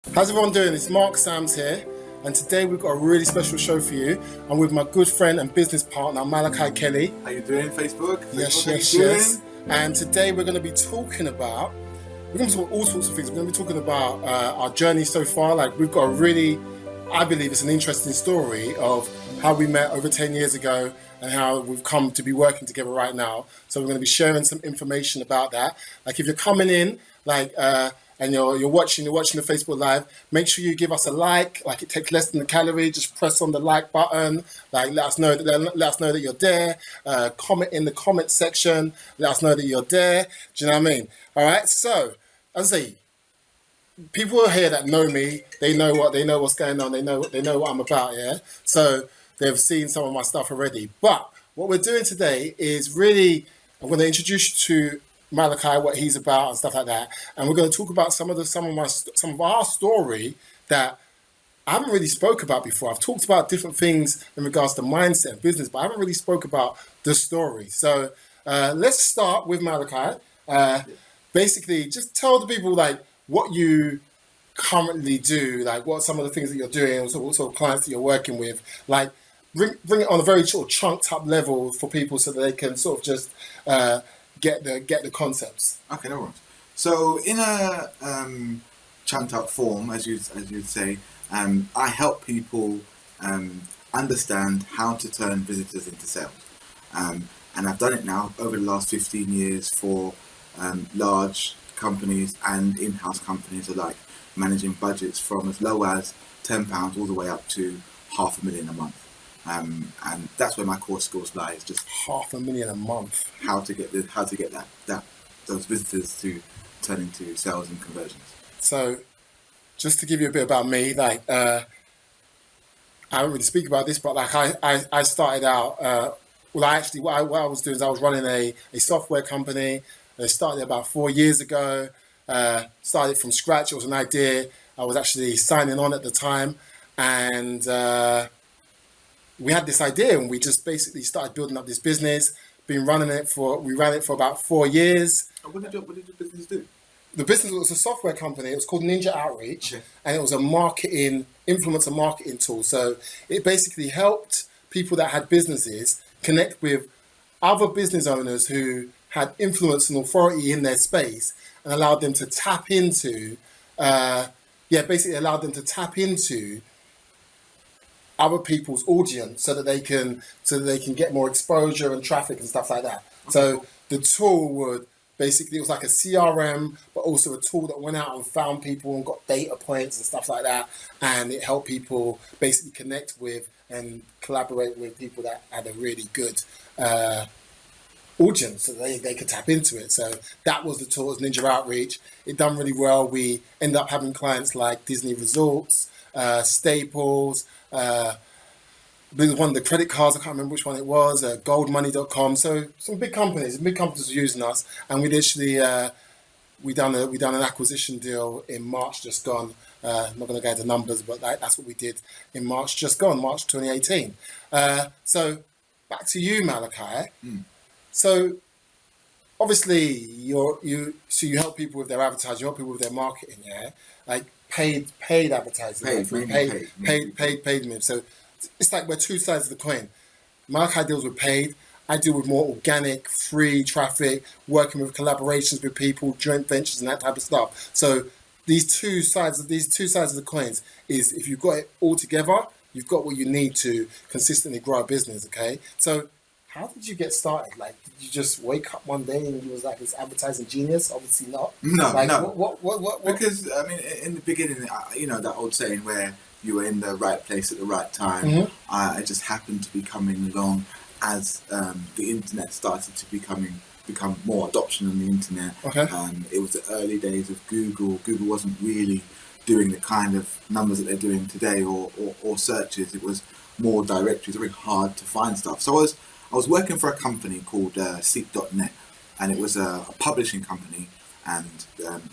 How's everyone doing? It's Mark Sams here, and today we've got a really special show for you. I'm with my good friend and business partner, Malachi Kelly. How you doing, Facebook? Yes. And today we're going to be talking about, all sorts of things. We're going to be talking about our journey so far. Like, we've got a really, I believe it's an interesting story of how we met over 10 years ago and how we've come to be working together right now. So we're going to be sharing some information about that. Like, if you're coming in, and you're watching the Facebook Live, make sure you give us a like. Like, it takes less than a calorie. Just press on the like button. Like, let us know that you're there. Comment in the comment section. Let us know that you're there. Do you know what I mean? All right. So, as I say, people here that know me, they know what's going on. They know what I'm about. Yeah. So they've seen some of my stuff already. But what we're doing today is really, I'm going to introduce you to Malachi, what he's about and stuff like that, and we're going to talk about some of our story that I haven't really spoke about before. I've talked about different things in regards to mindset and business, but I haven't really spoke about the story. So let's start with Malachi. Basically, just tell the people like what you currently do, like what some of the things that you're doing, also what sort of clients that you're working with, like bring it on a very sort of chunked up level for people so that they can sort of just get the concepts. Okay, no worries. So in a chunked up form, as you'd say, I help people understand how to turn visitors into sales, and I've done it now over the last 15 years for large companies and in-house companies alike, managing budgets from as low as £10 all the way up to £500,000 a month. And that's where my core skills lie. Is just £500,000 a month. How to get those visitors to turn into sales and conversions. So, just to give you a bit about me, like I don't really speak about this, but like I started out. What I was doing is I was running a software company. I started about 4 years ago. Started from scratch. It was an idea. I was actually signing on at the time, and we had this idea, and we just basically started building up this business. We ran it for about 4 years. What did your business do? The business was a software company. It was called Ninja Outreach, okay. And it was a influencer marketing tool. So it basically helped people that had businesses connect with other business owners who had influence and authority in their space, and allowed them to tap into, other people's audience so that they can get more exposure and traffic and stuff like that. Okay. So the tool would basically, it was like a CRM, but also a tool that went out and found people and got data points and stuff like that. And it helped people basically connect with and collaborate with people that had a really good audience so they could tap into it. So that was the tool, it was Ninja Outreach. It done really well. We ended up having clients like Disney Resorts, Staples, one of the credit cards, I can't remember which one it was, goldmoney.com. So some big companies were using us, and we literally we done an acquisition deal in March just gone. I'm not going to go into numbers, but that's what we did in March just gone, March 2018. So back to you, Malachi. So obviously you help people with their advertising, you help people with their marketing, yeah, like paid advertising, paid. So it's like we're two sides of the coin. Malachi deals with paid. I deal with more organic, free traffic, working with collaborations with people, joint ventures, and that type of stuff. So these two sides of the coins is, if you've got it all together, you've got what you need to consistently grow a business. Okay, so how did you get started? Like, did you just wake up one day and you was like this advertising genius? Obviously not. No, like, no. What? Because I mean, in the beginning, that old saying where you were in the right place at the right time. Mm-hmm. I just happened to be coming along as the internet started to become more adoption on the internet. Okay. It was the early days of Google. Google wasn't really doing the kind of numbers that they're doing today, or searches. It was more directories. Very hard to find stuff. So I was working for a company called Seek.net, and it was a publishing company, and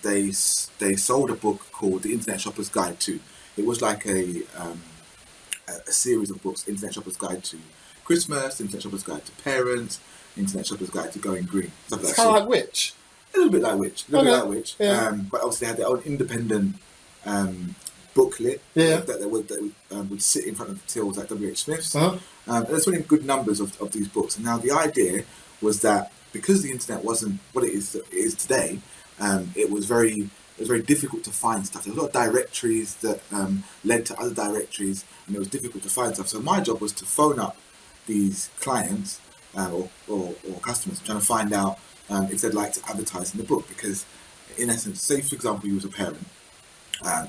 they sold a book called The Internet Shopper's Guide to. It was like a series of books: Internet Shopper's Guide to Christmas, Internet Shopper's Guide to Parents, Internet Shopper's Guide to Going Green. Stuff like it's kind of like Which. A little bit like Which. Yeah. But obviously they had their own independent booklet Yeah. that would sit in front of the tills at WH Smith's. Uh-huh. And there's really good numbers of these books. And now the idea was that because the internet wasn't what it is today, it was very difficult to find stuff. There was a lot of directories that led to other directories, and it was difficult to find stuff. So my job was to phone up these clients or customers, trying to find out if they'd like to advertise in the book. Because in essence, say for example you was a parent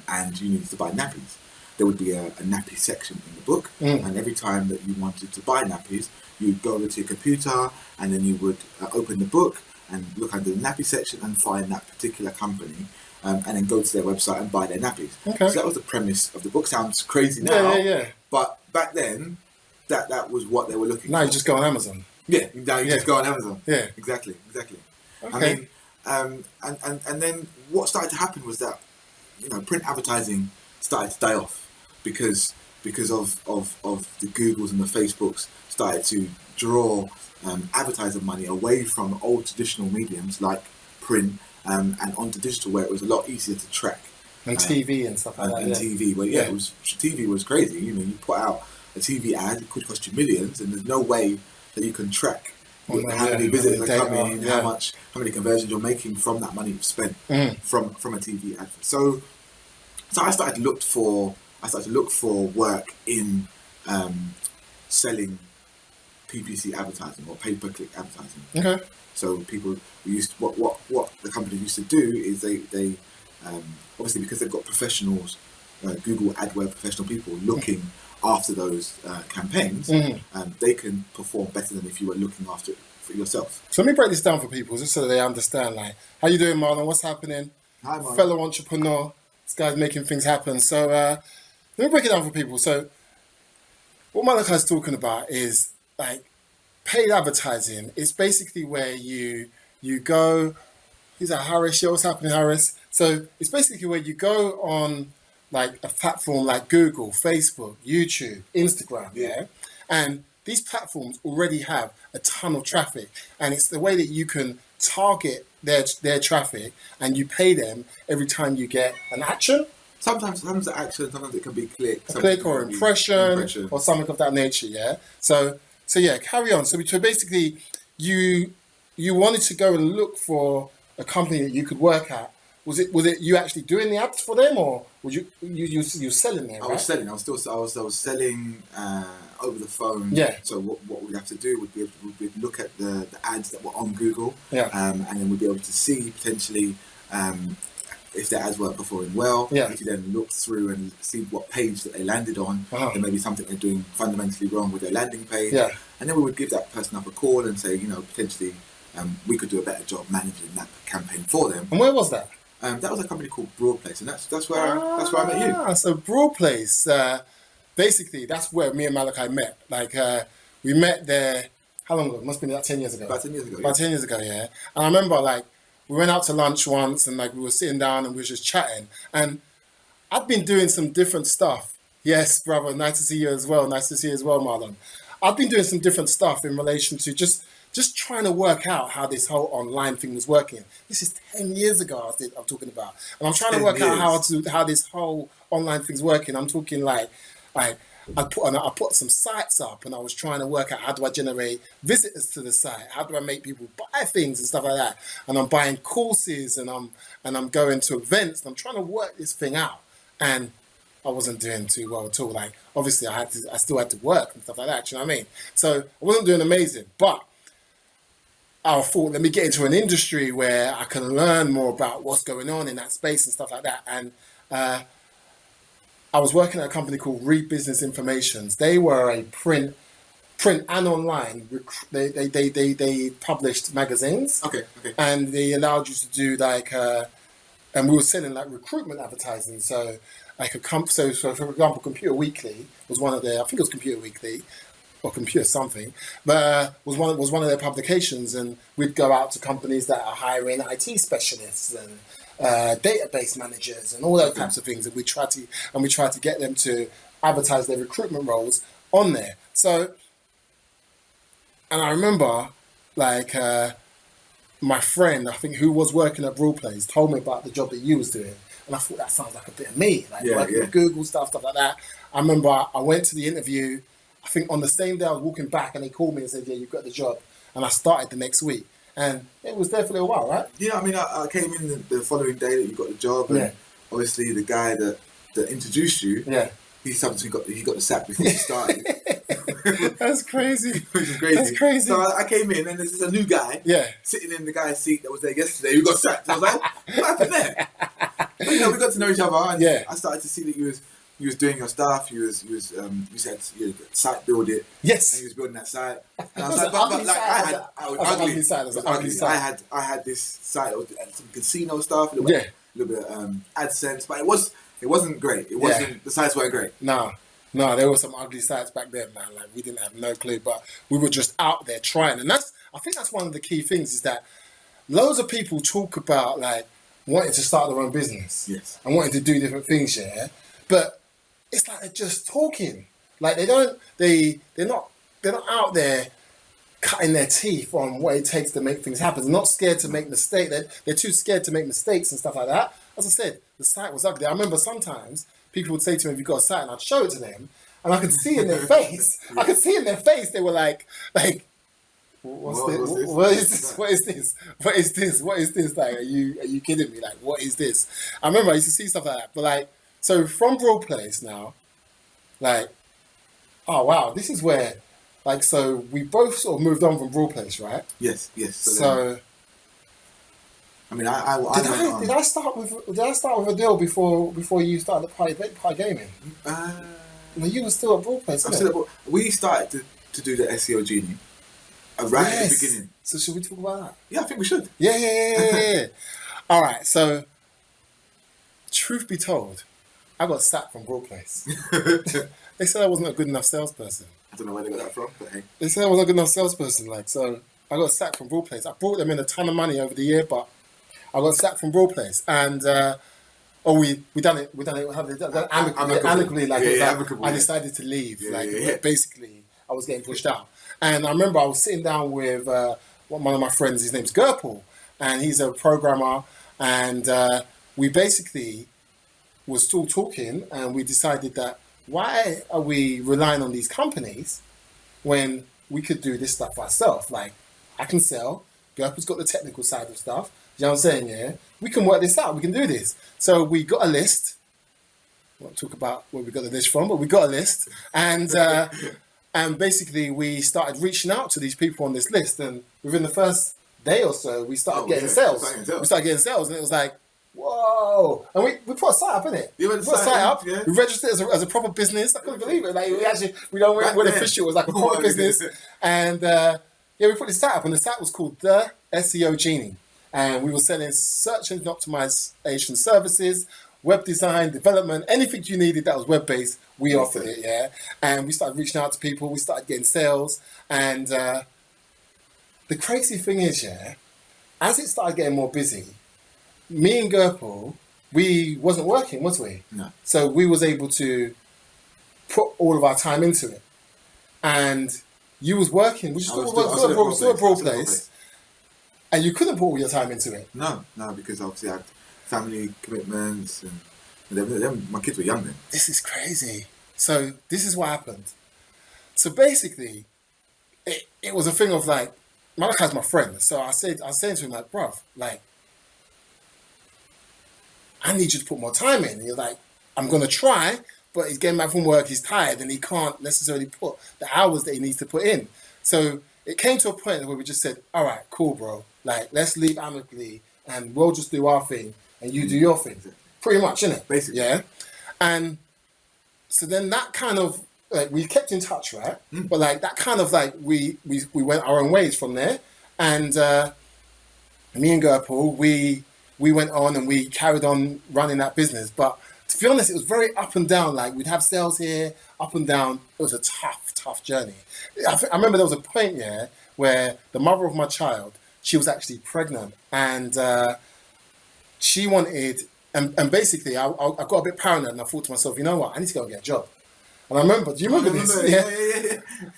and you needed to buy nappies, there would be a nappy section in the book, and every time that you wanted to buy nappies, you'd go over to your computer and then you would open the book and look under the nappy section and find that particular company, and then go to their website and buy their nappies. Okay. So that was the premise of the book. Sounds crazy now, Yeah. but back then, that was what they were looking Now for. you just go on Amazon. Yeah, now you just go on Amazon. Yeah. Exactly. I Okay. mean, and then what started to happen was that, print advertising started to die off because of the Googles and the Facebooks started to draw advertiser money away from old traditional mediums like print and onto digital, where it was a lot easier to track. And TV and stuff like that. And TV, where Yeah. it was TV was crazy. You put out a TV ad, it could cost you millions, and there's no way that you can track Oh, no, how yeah, many visitors are data, coming, yeah. how many conversions you're making from that money you've spent from a TV advert. So I started to look for work in selling PPC advertising or pay-per-click advertising. Okay. So people used what the company used to do is they obviously, because they've got professionals, Google AdWords professional people looking after those campaigns, they can perform better than if you were looking after it for yourself. So let me break this down for people just so that they understand. Like, how you doing, Marlon? What's happening? Hi, Marlon. Fellow entrepreneur. This guy's making things happen. So let me break it down for people. So what Malakai's talking about is like paid advertising. It's basically where you go. He's like, Harris, yeah, what's happening, Harris? So it's basically where you go on like a platform like Google, Facebook, YouTube, Instagram, yeah? And these platforms already have a ton of traffic, and it's the way that you can target their traffic, and you pay them every time you get an action, Sometimes the action, sometimes it can be click, a click or impression or something of that nature, yeah? So yeah, carry on. So basically, you wanted to go and look for a company that you could work at. Was it you actually doing the ads for them, or was you selling them? I was selling. I was selling over the phone. Yeah. So what we'd have to do would be we'd look at the ads that were on Google. Yeah. And then we'd be able to see potentially if their ads weren't performing well. Yeah. If you then look through and see what page that they landed on, Uh-huh. there may be something they're doing fundamentally wrong with their landing page. Yeah. And then we would give that person up a call and say, potentially we could do a better job managing that campaign for them. And where was that? That was a company called Broadplace, and that's where I met you. So Broadplace, basically, that's where me and Malachi met. Like, we met there, how long ago? It must have been like 10 years ago. About 10 years ago. About 10 years ago, yeah. And I remember, like, we went out to lunch once, and, like, we were sitting down, and we were just chatting. And I'd been doing some different stuff. Yes, brother, nice to see you as well. Nice to see you as well, Marlon. I've been doing some different stuff in relation to just trying to work out how this whole online thing was working. This is 10 years ago I'm talking about. And I'm trying to work out how this whole online thing's working. I'm talking like I put some sites up, and I was trying to work out how do I generate visitors to the site? How do I make people buy things and stuff like that? And I'm buying courses, and I'm going to events, and I'm trying to work this thing out. And I wasn't doing too well at all. Like, obviously I still had to work and stuff like that. Do you know what I mean? So I wasn't doing amazing, but I thought, let me get into an industry where I can learn more about what's going on in that space and stuff like that. And I was working at a company called Read Business Informations. They were a print and online. They published magazines. Okay. And they allowed you to do like, and we were selling like recruitment advertising. So like so for example, Computer Weekly was one of their, I think it was Computer Weekly, or Computer something, but was one of their publications, and we'd go out to companies that are hiring IT specialists and database managers and all those types of things, and we try to get them to advertise their recruitment roles on there. So, and I remember like my friend, I think, who was working at Broadplace, told me about the job that you was doing, And I thought that sounds like a bit of me, like Yeah, working yeah. with Google stuff like that. I remember I went to the interview. I think on the same day I was walking back, and they called me and said, "Yeah, you've got the job." And I started the next week, and it was there for a little while, right? Yeah, I mean, I came in the following day that you got the job, and Yeah. obviously the guy that introduced you, Yeah. he subsequently got the sack before you started, That's crazy. which is crazy. That's crazy. So I came in, and there's a new guy Yeah. sitting in the guy's seat that was there yesterday who got sacked. I was like, what happened there? But, we got to know each other, and Yeah. I started to see that you was doing your stuff. You said site build it. Yes. And you was building that site. And I was Was like, it but ugly like site? I Was had, it- I was was it ugly. ugly site? Was it It was ugly site? I had this site, it was some casino stuff, a Yeah. little bit AdSense, but it wasn't great. It wasn't, the sites weren't great. No, there were some ugly sites back then, man. Like we didn't have no clue, but we were just out there trying. And I think that's one of the key things is that loads of people talk about like wanting to start their own business. Yes. And wanting to do different things, yeah. But it's like they're just talking. Like they're not out there cutting their teeth on what it takes to make things happen. They're not scared to make mistakes. They're too scared to make mistakes and stuff like that. As I said, the site was ugly. I remember sometimes people would say to me, "Have you got a site?" And I'd show it to them, and I could see in their face. I could see in their face they were like, "What's this? What is this? What is this? What is this? What is this? Like, are you kidding me? Like, what is this?" I remember I used to see stuff like that. But like, so from Broad Place now, like, oh wow, this is where, like, so we both sort of moved on from Broad Place, right? Yes. So I mean, I went on. did I start with a deal before you started the Pi Gaming? No, you were still at Broad Place, I'm wasn't still, we started to do the SEO Genie right at the beginning. So should we talk about that? Yeah, I think we should. Yeah. All right. So, truth be told, I got sacked from Broad Place. They said I wasn't a good enough salesperson. I don't know where they got that from, but hey. They said I wasn't a good enough salesperson. Like, so I got sacked from Broad Place. I brought them in a ton of money over the year, but I got sacked from Broad Place. And we done it. How did we done it? Amicably. Like, Yeah, it was like, amicable, I yeah. decided to leave. Yeah, like, yeah. basically, I was getting pushed out. And I remember I was sitting down with one of my friends. His name's Gerpel, and he's a programmer. And we basically were still talking, and we decided that why are we relying on these companies when we could do this stuff ourselves? Like, I can sell. Gerpel's got the technical side of stuff. You know what I'm saying? Yeah, we can work this out. We can do this. So we got a list. I won't talk about where we got the list from, but we got a list, and basically we started reaching out to these people on this list. And within the first day or so, we started getting sales. We started getting sales, and it was like, whoa! And we put a site up, innit? You We went put a site up. yeah. We registered as a proper business. I couldn't believe it. Like we don't went official. It was like a proper business, and we put this site up, and the site was called The SEO Genie. And we were selling search engine optimization services, web design, development, anything you needed that was web-based, we offered it, yeah. And we started reaching out to people, we started getting sales. And the crazy thing is, yeah, as it started getting more busy, me and Gerpel, we wasn't working, was we? No. So we was able to put all of our time into it. And you was working, we just I was still at Broad still at Place. And you couldn't put all your time into it. No, because obviously I had family commitments, and then my kids were young then. This is crazy. So this is what happened. So basically, it was a thing of like, Malachi's my friend. So I was saying to him like, bruv, like, I need you to put more time in. And he's like, I'm going to try, but he's getting back from work, he's tired, and he can't necessarily put the hours that he needs to put in. So it came to a point where we just said, all right, cool, bro. Like, let's leave amicably, and we'll just do our thing, and you do your thing. Pretty much, innit? Basically. Yeah. And so then that kind of, like, we kept in touch, right? But like, that kind of like, we went our own ways from there. And me and Gerpel, we went on and we carried on running that business. But to be honest, it was very up and down. Like, we'd have sales here, up and down. It was a tough journey. I remember there was a point, yeah, where the mother of my child, she was actually pregnant, and she wanted, and basically I got a bit paranoid, and I thought to myself, you know what, I need to go and get a job. And I remember, do you remember this?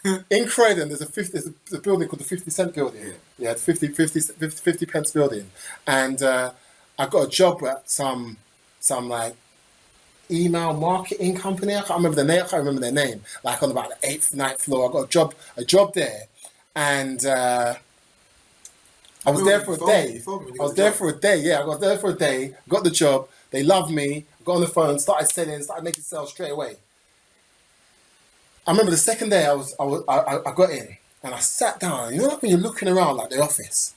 Yeah. In Croydon, there's a building called the 50 Cent Building. Yeah, the 50 pence building. And I got a job at some some like email marketing company. I can't remember the name. I can't remember their name. Like on about the 8th, 9th floor. I got a job there, and I was there for a day. I was there for a day. Yeah, I was there for a day. Got the job. They loved me. Got on the phone. Started selling. Started making sales straight away. I remember the second day I got in and I sat down. You know, like when you're looking around like the office.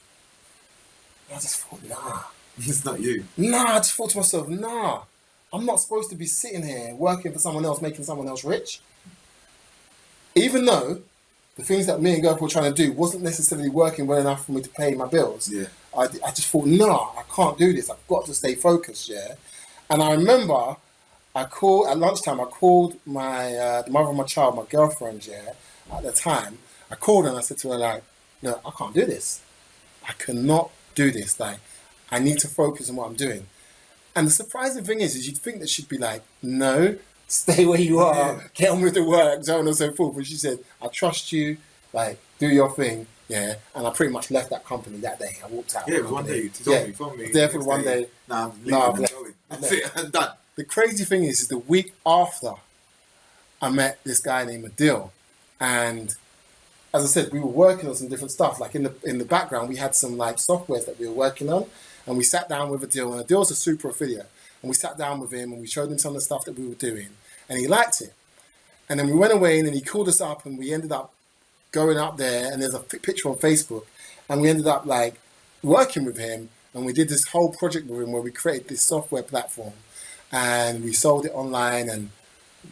I just thought, nah. It's not you. Nah, I just thought to myself, nah. I'm not supposed to be sitting here working for someone else, making someone else rich. Even though the things that me and girl were trying to do wasn't necessarily working well enough for me to pay my bills. Yeah. I just thought, nah, I can't do this. I've got to stay focused, yeah. And I remember at lunchtime, I called the mother of my child, my girlfriend, yeah, at the time. I called her and I said to her, like, no, I can't do this. I cannot do this. Like, I need to focus on what I'm doing. And the surprising thing is you'd think that she'd be like, no, stay where you are, get on with the work, so on and so forth. But she said, I trust you, like, do your thing, yeah. And I pretty much left that company that day. I walked out. Yeah, it was one day. You told me, from me. There for the one day. Nah, I'm leaving and going. That's it, I'm done. The crazy thing is the week after, I met this guy named Adil. And as I said, we were working on some different stuff. Like in the background, we had some like softwares that we were working on. And we sat down with Adil. And Adil's a super affiliate. And we sat down with him and we showed him some of the stuff that we were doing. And he liked it. And then we went away and then he called us up and we ended up going up there. And there's a picture on Facebook. And we ended up like working with him. And we did this whole project with him where we created this software platform. And we sold it online and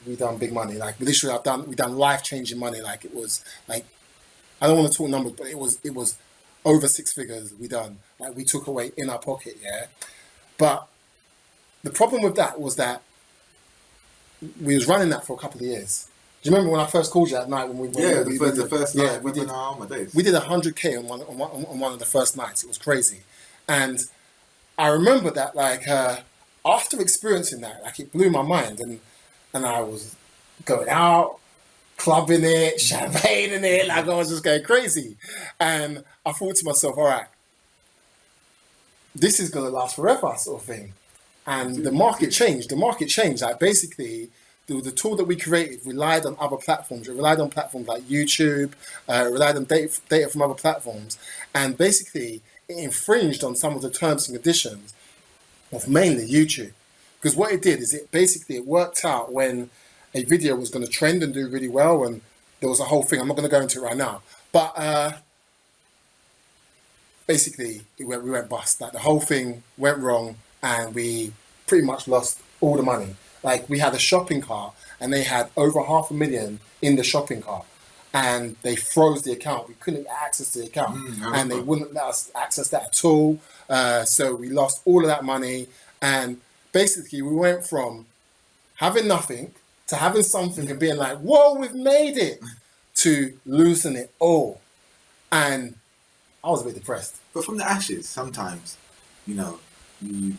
we done big money. Like literally we done life-changing money. Like it was like, I don't want to talk numbers, but it was over 6 figures we done. Like we took away in our pocket, yeah. But the problem with that was that we was running that for a couple of years. Do you remember when I first called you at night when we the first night? Yeah, we did. We did 100K on one of the first nights. It was crazy, and I remember that like after experiencing that, like it blew my mind, and I was going out, clubbing it, champagne in it, like I was just going crazy, and I thought to myself, all right, this is gonna last forever, sort of thing. And the market changed. Like basically, the tool that we created relied on other platforms. It relied on platforms like YouTube. It relied on data from other platforms, and basically, it infringed on some of the terms and conditions of mainly YouTube. Because what it did is it worked out when a video was going to trend and do really well, and there was a whole thing. I'm not going to go into it right now, but basically, we went bust. Like the whole thing went wrong. And we pretty much lost all the money. Like we had a shopping cart and they had over 500,000 in the shopping cart and they froze the account. We couldn't access the account and they wouldn't let us access that at all. So we lost all of that money. And basically we went from having nothing to having something and being like, whoa, we've made it, to losing it all. And I was a bit depressed. But from the ashes, sometimes, you know, you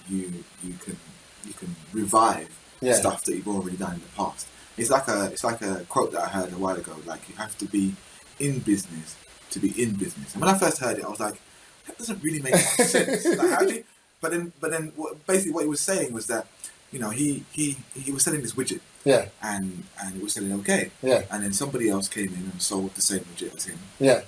can revive stuff that you've already done in the past. It's like a quote that I heard a while ago. Like you have to be in business to be in business. And when I first heard it, I was like, that doesn't really make much sense. Like, how do you, but then basically what he was saying was that, you know, he was selling this widget. Yeah. And it was selling okay. Yeah. And then somebody else came in and sold the same widget as him. Yeah.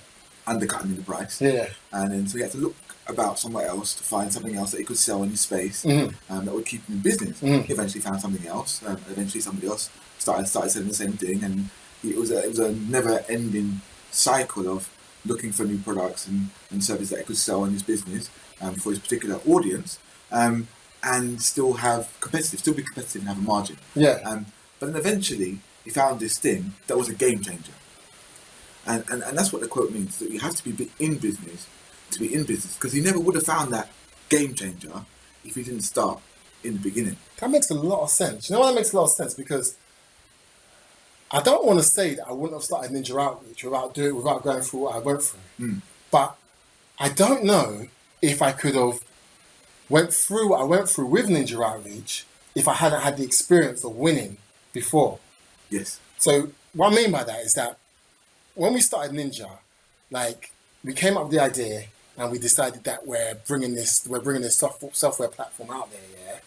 Undercutting the price. Yeah. And then so he had to look about somewhere else to find something else that he could sell in his space that would keep him in business. He eventually found something else. Eventually somebody else started selling the same thing, and it was a never-ending cycle of looking for new products and services that he could sell in his business for his particular audience, and still be competitive and have a margin. Yeah. But then eventually he found this thing that was a game changer. And that's what the quote means, that you have to be in business to be in business, because he never would have found that game changer if he didn't start in the beginning. That makes a lot of sense. You know why that makes a lot of sense? Because I don't want to say that I wouldn't have started Ninja Outreach without going through what I went through. But I don't know if I could have went through what I went through with Ninja Outreach if I hadn't had the experience of winning before. Yes. So what I mean by that is that when we started Ninja, like we came up with the idea and we decided that we're bringing this software platform out there, yeah.